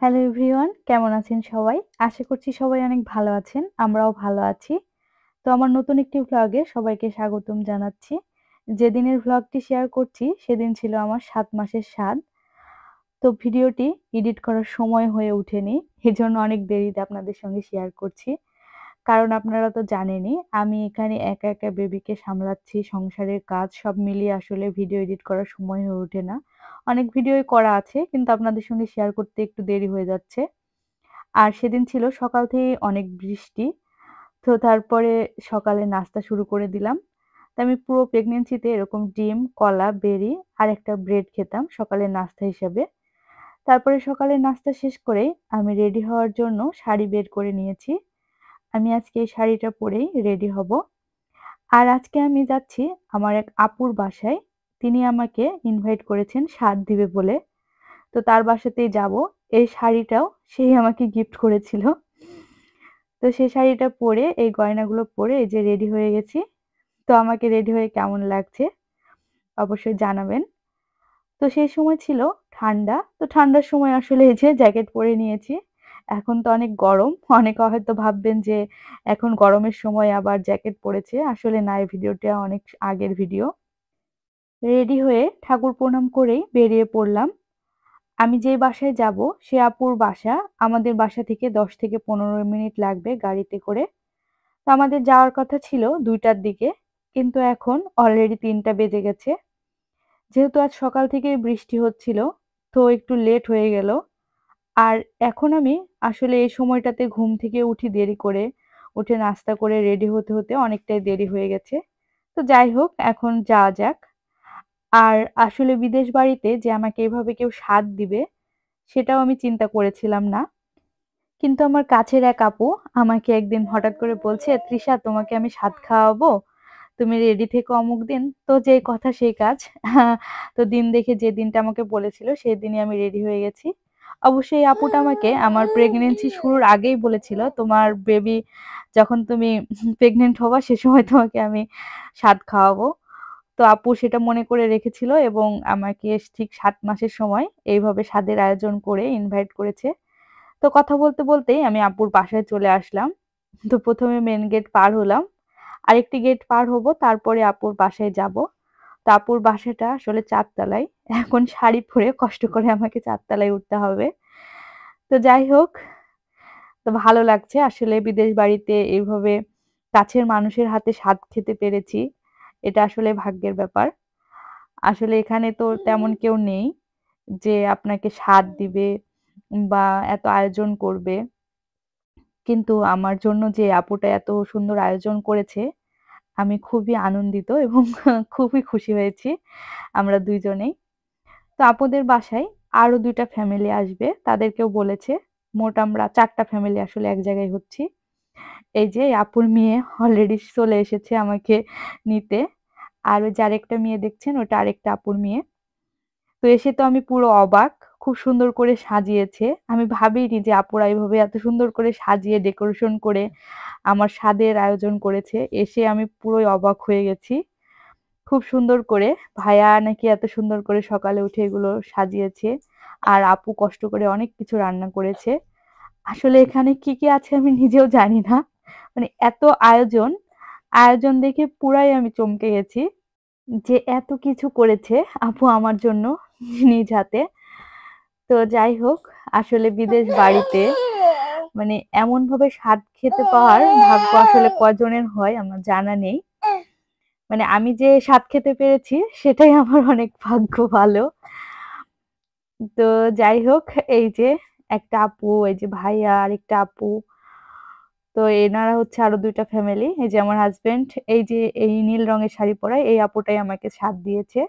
Hello everyone, কেমন আছেন সবাই? আশা করছি সবাই অনেক ভালো আছেন। আমরাও ভালো আছি। তো আমার নতুন একটি ভ্লগে সবাইকে স্বাগতম জানাচ্ছি। যেদিনের ভ্লগটি শেয়ার করছি সেদিন ছিল আমার ৭ মাসের স্বাদ। তো ভিডিওটি এডিট করার সময় হয়ে ওঠেনি। এজন্য অনেক দেরিতে আপনাদের সঙ্গে শেয়ার করছি। কারণ আপনারা তো জানেনই আমি এখানে একা, একা বেবিকে সামলাচ্ছি, সংসারের কাজ সব মিলিয়ে আসলে ভিডিও এডিট করার সময় হয়ে ওঠে না। অনেক ভিডিওই করা আছে কিন্তু আপনাদের সঙ্গে শেয়ার করতে একটু দেরি হয়ে যাচ্ছে। আর সেদিন ছিল সকাল থেকেই অনেক বৃষ্টি। তো তারপরে সকালে নাস্তা শুরু করে দিলাম। তো আমি পুরো প্রেগন্যান্সিতে এরকম ডিম, কলা, বেরি আর একটা ব্রেড খেতাম সকালের নাস্তা হিসেবে। তারপরে সকালের নাস্তা শেষ করেই আমি রেডি হওয়ার জন্য শাড়ি বের করে নিয়েছি। আমি আজকে এই শাড়িটা পরেই রেডি হব। আর আজকে আমি যাচ্ছি আমার এক আপুর বাসায়। তিনি আমাকে ইনভাইট করেছেন স্বাদ দিবে বলে। তো তার বাসাতেই যাবো। এই শাড়িটাও সেই আমাকে গিফট করেছিল। তো সেই শাড়িটা পরে, এই গয়নাগুলো পরে এই যে রেডি হয়ে গেছি। তো আমাকে রেডি হয়ে কেমন লাগছে অবশ্যই জানাবেন। তো সেই সময় ছিল ঠান্ডা। তো ঠান্ডার সময় আসলে এই যে জ্যাকেট পরে নিয়েছি। এখন তো অনেক গরম। অনেকে হয়তো ভাববেন যে এখন গরমের সময় আবার জ্যাকেট পরেছে। আসলে না, এই ভিডিওটা অনেক আগের ভিডিও। রেডি হয়ে ঠাকুর প্রণাম করেই বেরিয়ে পড়লাম। আমি যেই বাসায় যাব সে আপুর বাসা আমাদের বাসা থেকে ১০ থেকে ১৫ মিনিট লাগবে গাড়িতে করে। তো আমাদের যাওয়ার কথা ছিল ২টার দিকে। কিন্তু এখন অলরেডি ৩টা বেজে গেছে। যেহেতু আজ সকাল থেকেই বৃষ্টি হচ্ছিল, তো একটু লেট হয়ে গেল। আর এখন আমি আসলে এই সময়টাতে ঘুম থেকে উঠি দেরি করে। উঠে নাস্তা করে রেডি হতে, হতে অনেকটাই দেরি হয়ে গেছে। তো যাই হোক এখন যাওয়া যাক। আর আসলে বিদেশ বাড়িতে যে আমাকে এভাবে কেউ স্বাদ দিবে, সেটাও আমি চিন্তা করেছিলাম না। কিন্তু আমার কাছের এক আপু আমাকে একদিন হঠাৎ করে বলছে, "তৃষা তোমাকে আমি স্বাদ খাওয়াবো। তুমি রেডি থেকো অমুক দিন।" তো যেই কথা সেই কাজ। তো দিন দেখে যে দিনটা আমাকে বলেছিল সেদিনই আমি রেডি হয়ে গেছি। অবশ্যই এই আপুটা আমাকে আমার প্রেগন্যান্সি শুরুর আগেই বলেছিল, "তোমার বেবি যখন তুমি প্রেগন্যান্ট হবা সে সময় তোমাকে আমি স্বাদ খাওয়াবো।" তো আপু সেটা মনে করে রেখেছিল এবং আমাকে ঠিক ৭ মাসের সময় এইভাবে স্বাদের আয়োজন করে ইনভাইট করেছে। তো কথা বলতে, বলতেই আমি আপুর বাসায় চলে আসলাম। তো ১ম এ মেইন গেট পার হলাম। আরেকটি গেট পার হব, তারপরে আপুর বাসায় যাব। তো আপুর বাসাটা আসলে ৪ তলায়। এখন শাড়ি পরে কষ্ট করে আমাকে ৪ তলায় উঠতে হবে। তো যাই হোক, তো ভালো লাগছে আসলে বিদেশ বাড়িতে এভাবে কাছের মানুষের হাতে স্বাদ খেতে পেরেছি। এটা আসলে ভাগ্যের ব্যাপার। আসলে এখানে তো তেমন কেউ নেই যে আপনাকে স্বাদ দিবে বা এত আয়োজন করবে। কিন্তু আমার জন্য যে আপুটা এত সুন্দর আয়োজন করেছে, আমি খুবই আনন্দিত এবং খুবই খুশি হয়েছি আমরা ২ জনেই। তো আপুদের বাসায় আরো ২ টা ফ্যামিলি আসবে, তাদেরকেও বলেছে। মোট আমরা ৪ টা ফ্যামিলি আসলে এক জায়গায় হচ্ছি। এই যে আপুর মেয়ে অলরেডি চলে এসেছে আমাকে নিতে। আর ওই যে আরেকটা মেয়ে দেখছেন ওটা আরেকটা আপুর মেয়ে। তো এসে তো আমি পুরো অবাক। খুব সুন্দর করে সাজিয়েছে। আমি ভাবিনি যে আপুরা এভাবে এত সুন্দর করে সাজিয়ে ডেকোরেশন করে আমার স্বাদের আয়োজন করেছে। এসে আমি পুরোই অবাক হয়ে গেছি। খুব সুন্দর করে ভাইয়া নাকি এত সুন্দর করে সকালে উঠে এগুলো সাজিয়েছে। আর আপু কষ্ট করে অনেক কিছু রান্না করেছে। আসলে এখানে কি, কি আছে আমি নিজেও জানি না। মানে এত আয়োজন, আয়োজন দেখে পুরাই আমি চমকে গেছি। যে এত কিছু করেছে আপু আমার জন্য নিজ হাতে। তো যাই হোক, আসলে বিদেশ বাড়িতে মানে এমনভাবে স্বাদ খেতে পাওয়ার ভাগ্য আসলে কয়জনের হয় আমার জানা নেই। মানে আমি যে স্বাদ খেতে পেরেছি সেটাই আমার অনেক ভাগ্য ভালো। তো যাই হোক, এই যে একটা আপু, এই যে ভাইয়া, আরেকটা আপু। তো এনারা হচ্ছে আরো ২ টা ফ্যামিলি। এই যে আমার হাসব্যান্ড, এই যে এই নীল রঙের শাড়ি পরা এই আপুটাই আমাকে স্বাদ দিয়েছে।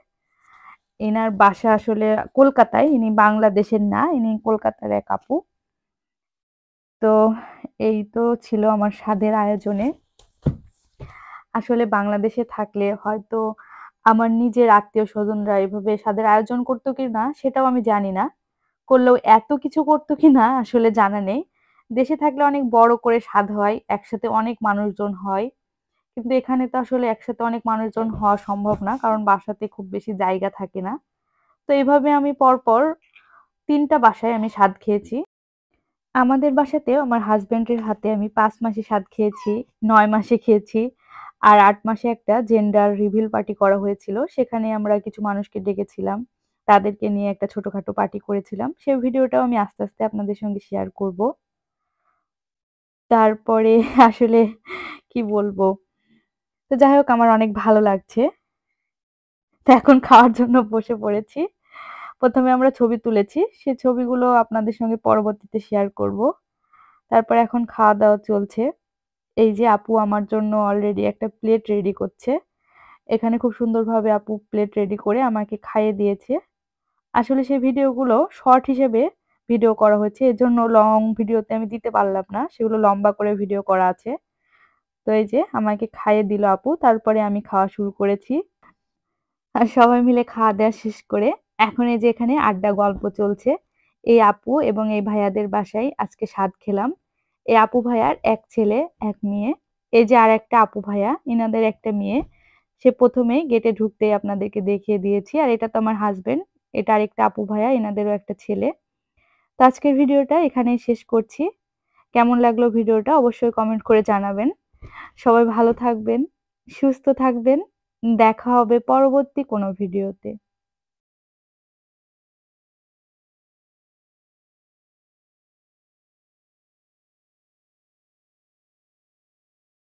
এনার বাসা আসলে কলকাতায়। ইনি বাংলাদেশের না, ইনি কলকাতার এক আপু। তো এই তো ছিল আমার স্বাদের আয়োজনে। আসলে বাংলাদেশে থাকলে হয়তো আমার নিজের আত্মীয়স্বজনরা এভাবে স্বাদের আয়োজন করতো কিনা সেটাও আমি জানি না। করলেও এত কিছু করতো কিনা আসলে জানা নেই। দেশে থাকলে অনেক বড় করে স্বাদ হয়, একসাথে অনেক মানুষজন হয়। কিন্তু এখানে তো আসলে একসাথে অনেক মানুষজন হওয়া সম্ভব না। কারণ বাসাতে খুব বেশি জায়গা থাকে না। তো এভাবে আমি পরপর ৩ টা বাসায় আমি স্বাদ খেয়েছি। আমাদের বাসাতেও আমার হাসব্যান্ডের হাতে আমি ৫ মাসে স্বাদ খেয়েছি, ৯ মাসে খেয়েছি। আর ৮ মাসে একটা জেন্ডার রিভিল পার্টি করা হয়েছিল। সেখানে আমরা কিছু মানুষকে ডেকেছিলাম। তাদেরকে নিয়ে একটা ছোটখাটো পার্টি করেছিলাম। সেই ভিডিওটাও আমি আস্তে, আস্তে আপনাদের সঙ্গে শেয়ার করব। তারপরে আসলে কি বলবো? তো যাই হোক আমার অনেক ভালো লাগছে। তো এখন খাওয়ার জন্য বসে পড়েছি। ১ম এ আমরা ছবি তুলেছি। সে ছবিগুলো আপনাদের সঙ্গে পরবর্তীতে শেয়ার করব। তারপরে এখন খাওয়া-দাওয়া চলছে। এই যে আপু আমার জন্য অলরেডি একটা প্লেট রেডি করছে। এখানে খুব সুন্দরভাবে আপু প্লেট রেডি করে আমাকে খাইয়ে দিয়েছে। আসলে সেই ভিডিওগুলো শর্ট হিসেবে ভিডিও করা হয়েছে। এজন্য লং ভিডিওতে আমি দিতে পারলাম না। সেগুলো লম্বা করে ভিডিও করা আছে। তো এই যে আমাকে খাইয়ে দিল আপু। তারপরে আমি খাওয়া শুরু করেছি। আর সবাই মিলে খাওয়া-দাওয়া শেষ করে এখন এই যে এখানে আড্ডা গল্প চলছে। এই আপু এবং এই ভাইয়াদের বাসায় আজকে স্বাদ খেলাম। এই আপু ভাইয়ার ১ ছেলে, ১ মেয়ে। এই যে আরেকটা আপু ভাইয়া, ইনাদের একটা মেয়ে। সে ১ম এই গেটে ঢুকতেই আপনাদেরকে দেখিয়ে দিয়েছি। আর এটা তো আমার হাসব্যান্ড। এটা আরেকটা আপু ভাইয়া, এনাদেরও একটা ছেলে। তো আজকের ভিডিওটা এখানেই শেষ করছি। কেমন লাগলো ভিডিওটা অবশ্যই কমেন্ট করে জানাবেন। সবাই ভালো থাকবেন, সুস্থ থাকবেন। দেখা হবে পরবর্তী কোনো ভিডিওতে।